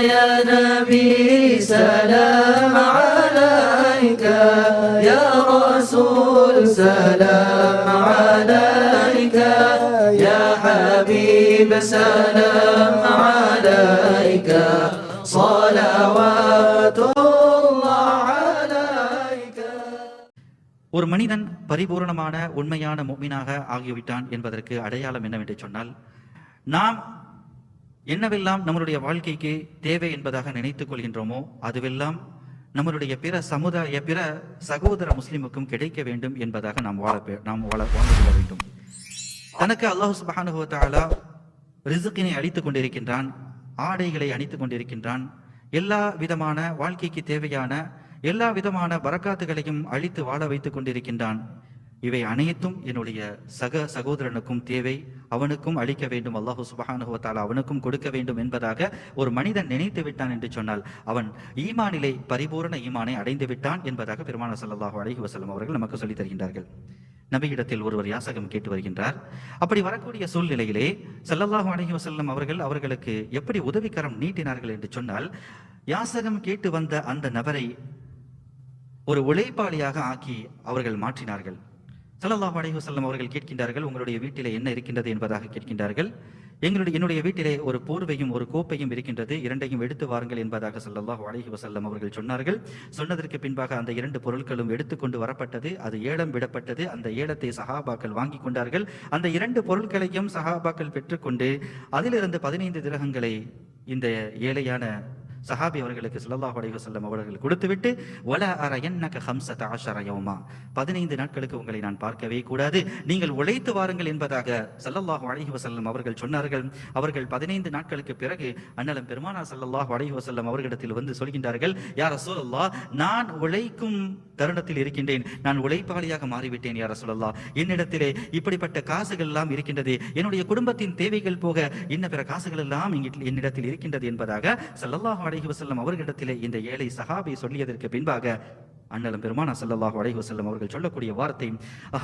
يا نبي سلام عليك يا رسول سلام عليك يا حبيب سلام عليك صلوات الله عليك. ஒரு மனிதன் பரிபூர்ணமான உண்மையான முஃமினாக ஆகிவிட்டான் என்பதற்கு அடையாளம் என்னவென்று சொன்னால், நாம் என்னவெல்லாம் நம்மளுடைய வாழ்க்கைக்கு தேவை என்பதாக நினைத்துக் கொள்கின்றோமோ அதுவெல்லாம் நம்மளுடைய பிற சகோதர முஸ்லிமுக்கும் கிடைக்க வேண்டும் என்பதாக நாம் வாழ்ந்து கொள்ள வேண்டும். தனக்கு அல்லாஹ் சுப்ஹானஹு வ தஆலா ரிஸ்கினை அளித்துக் கொண்டிருக்கின்றான், ஆடைகளை அணித்துக் கொண்டிருக்கின்றான், எல்லா விதமான வாழ்க்கைக்கு தேவையான எல்லா விதமான பரக்காத்துகளையும் அழித்து வாழ வைத்துக் கொண்டிருக்கின்றான். இவை அனைத்தும் என்னுடைய சகோதரனுக்கும் தேவை, அவனுக்கும் அளிக்க வேண்டும், அல்லாஹு சுப்ஹானஹு வ தஆலா அவனுக்கும் கொடுக்க வேண்டும் என்பதாக ஒரு மனிதன் நினைத்து விட்டான் என்று சொன்னால் அவன் ஈமானிலே பரிபூரண ஈமானை அடைந்து விட்டான் என்பதாக பெருமானார் ஸல்லல்லாஹு அலைஹி வஸல்லம் அவர்கள் நமக்கு சொல்லித் தருகின்றார்கள். நபியிடத்தில் ஒருவர் யாசகம் கேட்டு வருகின்றார். அப்படி வரக்கூடிய சூழ்நிலையிலே ஸல்லல்லாஹு அலைஹி வஸல்லம் அவர்களுக்கு எப்படி உதவிக்கரம் நீட்டினார்கள் என்று சொன்னால், யாசகம் கேட்டு வந்த அந்த நபரை ஒரு உழைப்பாளியாக ஆக்கி அவர்கள் மாற்றினார்கள். ஸல்லல்லாஹு அலைஹி வஸல்லம் அவர்கள் கேட்கின்றார்கள், உங்களுடைய வீட்டிலே என்ன இருக்கின்றது என்பதாக கேட்கின்றார்கள். என்னுடைய வீட்டிலே ஒரு போர்வையும் ஒரு கோப்பையும் இருக்கின்றது, இரண்டையும் எடுத்து வாருங்கள் என்பதாக ஸல்லல்லாஹு அலைஹி வஸல்லம் அவர்கள் சொன்னார்கள். சொன்னதற்கு பின்பாக அந்த இரண்டு பொருட்களும் எடுத்துக்கொண்டு வரப்பட்டது, அது ஏலம் விடப்பட்டது. அந்த ஏலத்தை சஹாபாக்கள் வாங்கி கொண்டார்கள். அந்த இரண்டு பொருட்களையும் சஹாபாக்கள் பெற்றுக்கொண்டு அதிலிருந்து 15 திரகங்களை இந்த ஏழையான சஹாபி அவர்களுக்கு ஸல்லல்லாஹு அலைஹி வஸல்லம் அவர்கள் கொடுத்துவிட்டு, வலா அரயன்னக 15 யௌமா, 15 நாட்களுக்கு உங்களை நான் பார்க்கவே கூடாது, நீங்கள் உழைத்து வாருங்கள் என்பதாக ஸல்லல்லாஹு அலைஹி வஸல்லம் அவர்கள் சொன்னார்கள். அவர்கள் 15 நாட்களுக்கு பிறகு அண்ணலம் பெருமானார் ஸல்லல்லாஹு அலைஹி வஸல்லம் அவர்களிடத்தில் வந்து சொல்கின்றார்கள், யா ரசூலல்லாஹ், நான் உழைக்கும் தருணத்தில் இருக்கின்றேன், நான் உழைப்பாளியாக மாறிவிட்டேன் யா ரசூலல்லாஹ், என்னிடத்திலே இப்படிப்பட்ட காசுகள் எல்லாம் இருக்கின்றது, என்னுடைய குடும்பத்தின் தேவைகள் போக இன்ன பிற காசுகள் எல்லாம் என்னிடத்தில் இருக்கின்றது என்பதாக ஸல்லல்லாஹு அலைஹி வஸல்லம் அவர்களிடத்திலே இந்த ஏழை சஹாபி சொல்லியதற்கு பின்பாக அண்ணலம் பெருமானார் ஸல்லல்லாஹு அலைஹி வஸல்லம் அவர்கள் சொல்லக்கூடிய வார்த்தை,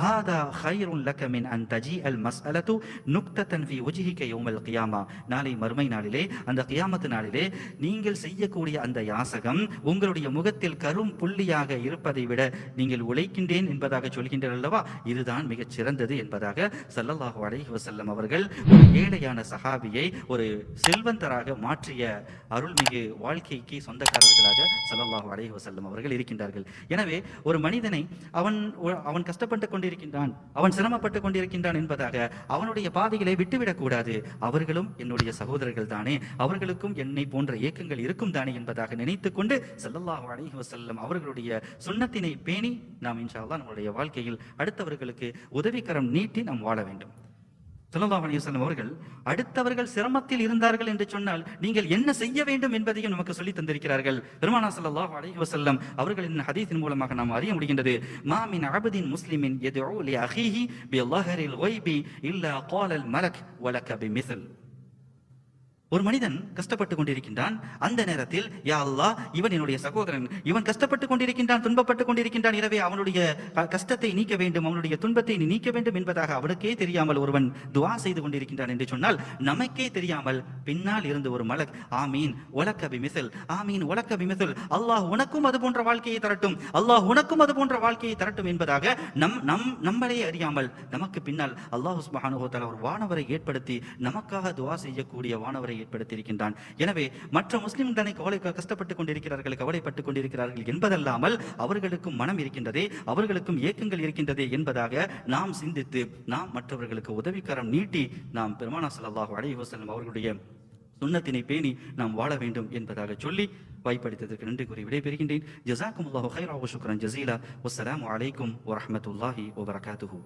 ஹாதா கைருன் லக மின் அன் தஜீஅல் மஸ்அலது நுக்ததன் ஃபீ வஜ்ஹிக யௌமல் கியாமா, நாளை மறுமை நாளிலே, அந்த கியாமத் நாளிலே நீங்கள் செய்யக்கூடிய அந்த யாசகம் உங்களுடைய முகத்தில் கரும் புள்ளியாக இருப்பதை விட நீங்கள் உழைக்கின்றேன் என்பதாக சொல்கின்றனர் அல்லவா, இதுதான் மிகச் சிறந்தது என்பதாக ஸல்லல்லாஹு அலைஹி வஸல்லம் அவர்கள் ஒரு ஏழையான சஹாபியை ஒரு செல்வந்தராக மாற்றிய அருள்மிகு வாழ்க்கைக்கு சொந்தக்காரர்களாக ஸல்லல்லாஹு அலைஹி வஸல்லம் அவர்கள் இருக்கின்றார்கள். எனவே ஒரு மனிதனை அவன் கஷ்டப்பட்டு கொண்டிருக்கின்றான், அவன் சிரமப்பட்டு கொண்டிருக்கின்றான் என்பதாக அவனுடைய பாதைகளை விட்டுவிடக் கூடாது. அவர்களும் என்னுடைய சகோதரர்கள் தானே, அவர்களுக்கும் என்னை போன்ற இயக்கங்கள் இருக்கும் தானே என்பதாக நினைத்துக் கொண்டு ஸல்லல்லாஹு அலைஹி வஸல்லம் அவர்களுடைய சுன்னத்தினை பேணி நாம் இன்ஷா அல்லாஹ் நம்முடைய வாழ்க்கையில் அடுத்தவர்களுக்கு உதவிக்கரம் நீட்டி நாம் வாழ வேண்டும். ஸல்லல்லாஹு அலைஹி வஸல்லம் அவர்கள் அடுத்தவர்கள் சிரமத்தில் இருந்தார்கள் என்று சொன்னால் நீங்கள் என்ன செய்ய வேண்டும் என்பதையும் நமக்கு சொல்லி தந்திருக்கிறார்கள். பெருமானார் ஸல்லல்லாஹு அலைஹி வஸல்லம் அவர்களின் ஹதீஸின் மூலமாக நாம் அறிய முடிகின்றது, மா மின் அபதின் முஸ்லிமின் யதுஉ லி அஹீஹி பில்லஹரில் கைபி இல்லா காலல் மலக் வலக பிமிஸ்ல். ஒரு மனிதன் கஷ்டப்பட்டு கொண்டிருக்கின்றான், அந்த நேரத்தில் யா அல்லாஹ், இவன் என்னுடைய சகோதரன், இவன் கஷ்டப்பட்டு கொண்டிருக்கின்றான், துன்பப்பட்டு கொண்டிருக்கின்றான், எனவே அவனுடைய கஷ்டத்தை நீக்க வேண்டும், அவனுடைய துன்பத்தை நீக்க வேண்டும் என்பதாக அவனுக்கே தெரியாமல் ஒருவன் துஆ செய்து கொண்டிருக்கின்றான் என்று சொன்னால், நமக்கே தெரியாமல் பின்னால் இருந்து ஒரு மலக் ஆமீன் வலக பிமிஸ்ல், ஆமீன் வலக பிமிஸ்ல், அல்லாஹ் உனக்கும் அது போன்ற வாழ்க்கையை தரட்டும், அல்லாஹ் உனக்கும் அது போன்ற வாழ்க்கையை தரட்டும் என்பதாக நம்மளே அறியாமல் நமக்கு பின்னால் அல்லாஹ் சுப்ஹானஹு வ தஆலா ஒரு வானவரை ஏற்படுத்தி நமக்காக துஆ செய்யக்கூடிய வானவரை ஏற்படுத்தியிருக்கின்றான். எனவே மற்ற முஸ்லிம் தானே கஷ்டப்பட்டுக் கொண்டிருக்கிறார்கள், கவலைப்பட்டுக் கொண்டிருக்கிறார்கள் என்பதல்லாமல் அவர்களுக்கும் மனம் இருக்கின்றதே, அவர்களுக்கும் ஏக்கங்கள் இருக்கின்றதே என்பதாக நாம் சிந்தித்து நாம் மற்றவர்களுக்கு உதவிக்கரம் நீட்டி நாம் பெருமானார் ஸல்லல்லாஹு அலைஹி வஸல்லம் அவர்களுடைய சுன்னத்தினை பேணி நாம் வாழ வேண்டும் என்பதாக சொல்லி வாய்ப்பளித்ததற்கு நன்றி கூறி விடைபெறுகின்றேன். ஜஸாக்குமுல்லாஹு கைரா வ ஷுக்ரன் ஜஸீலா. வஸ்ஸலாமு அலைக்கும் வரஹ்மத்துல்லாஹி வ பரகாத்துஹு.